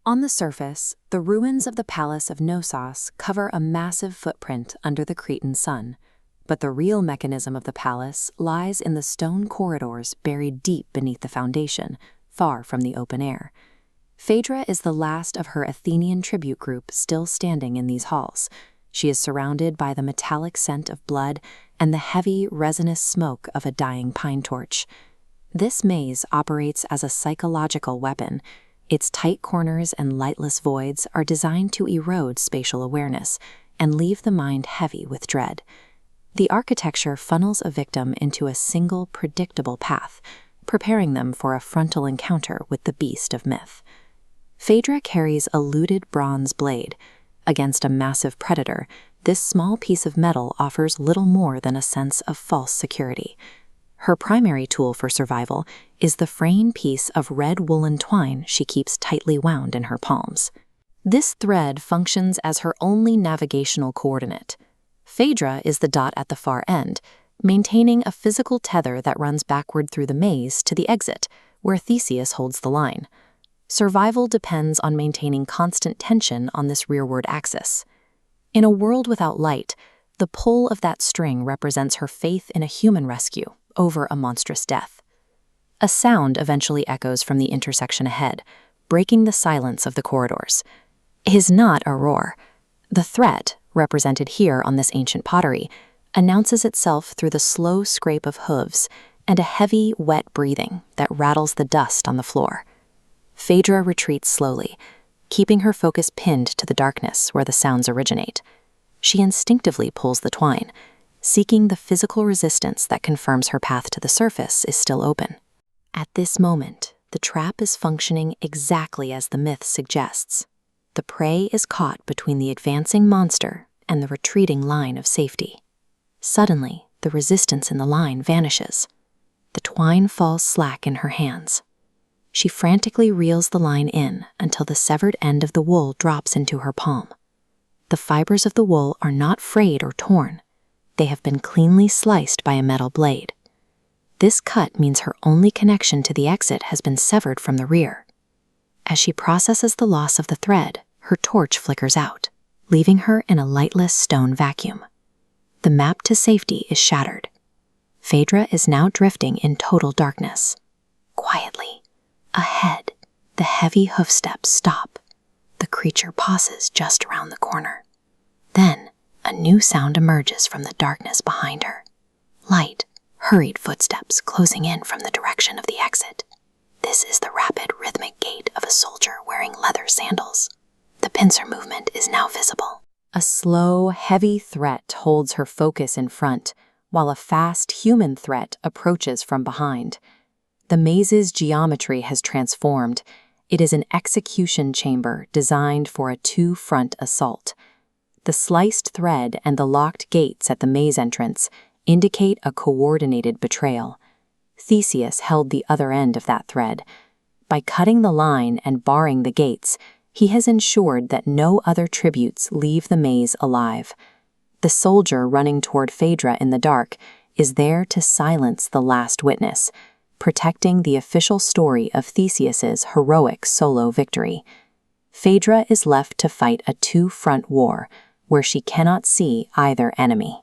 On the surface, the ruins of the Palace of Knossos cover a massive footprint under the Cretan sun, but the real mechanism of the palace lies in the stone corridors buried deep beneath the foundation, far from the open air. Phaedra is the last of her Athenian tribute group still standing in these halls. She is surrounded by the metallic scent of blood and the heavy, resinous smoke of a dying pine torch. This maze operates as a psychological weapon. Its tight corners and lightless voids are designed to erode spatial awareness and leave the mind heavy with dread. The architecture funnels a victim into a single, predictable path, preparing them for a frontal encounter with the beast of myth. Phaedra carries a looted bronze blade. Against a massive predator, this small piece of metal offers little more than a sense of false security. Her primary tool for survival is the fraying piece of red woolen twine she keeps tightly wound in her palms. This thread functions as her only navigational coordinate. Phaedra is the dot at the far end, maintaining a physical tether that runs backward through the maze to the exit, where Theseus holds the line. Survival depends on maintaining constant tension on this rearward axis. In a world without light, the pull of that string represents her faith in a human rescue over a monstrous death. A sound eventually echoes from the intersection ahead, breaking the silence of the corridors. It is not a roar. The threat, represented here on this ancient pottery, announces itself through the slow scrape of hooves and a heavy, wet breathing that rattles the dust on the floor. Phaedra retreats slowly, keeping her focus pinned to the darkness where the sounds originate. She instinctively pulls the twine, seeking the physical resistance that confirms her path to the surface is still open. At this moment, the trap is functioning exactly as the myth suggests. The prey is caught between the advancing monster and the retreating line of safety. Suddenly, the resistance in the line vanishes. The twine falls slack in her hands. She frantically reels the line in until the severed end of the wool drops into her palm. The fibers of the wool are not frayed or torn. They have been cleanly sliced by a metal blade. This cut means her only connection to the exit has been severed from the rear. As she processes the loss of the thread, her torch flickers out, leaving her in a lightless stone vacuum. The map to safety is shattered. Phaedra is now drifting in total darkness. Quietly, ahead, the heavy hoofsteps stop. The creature pauses just around the corner. Then, a new sound emerges from the darkness behind her. Light, hurried footsteps closing in from the direction of the exit. This is the rapid, rhythmic gait of a soldier wearing leather sandals. The pincer movement is now visible. A slow, heavy threat holds her focus in front, while a fast, human threat approaches from behind. The maze's geometry has transformed. It is an execution chamber designed for a two-front assault. The sliced thread and the locked gates at the maze entrance indicate a coordinated betrayal. Theseus held the other end of that thread. By cutting the line and barring the gates, he has ensured that no other tributes leave the maze alive. The soldier running toward Phaedra in the dark is there to silence the last witness, protecting the official story of Theseus's heroic solo victory. Phaedra is left to fight a two-front war where she cannot see either enemy.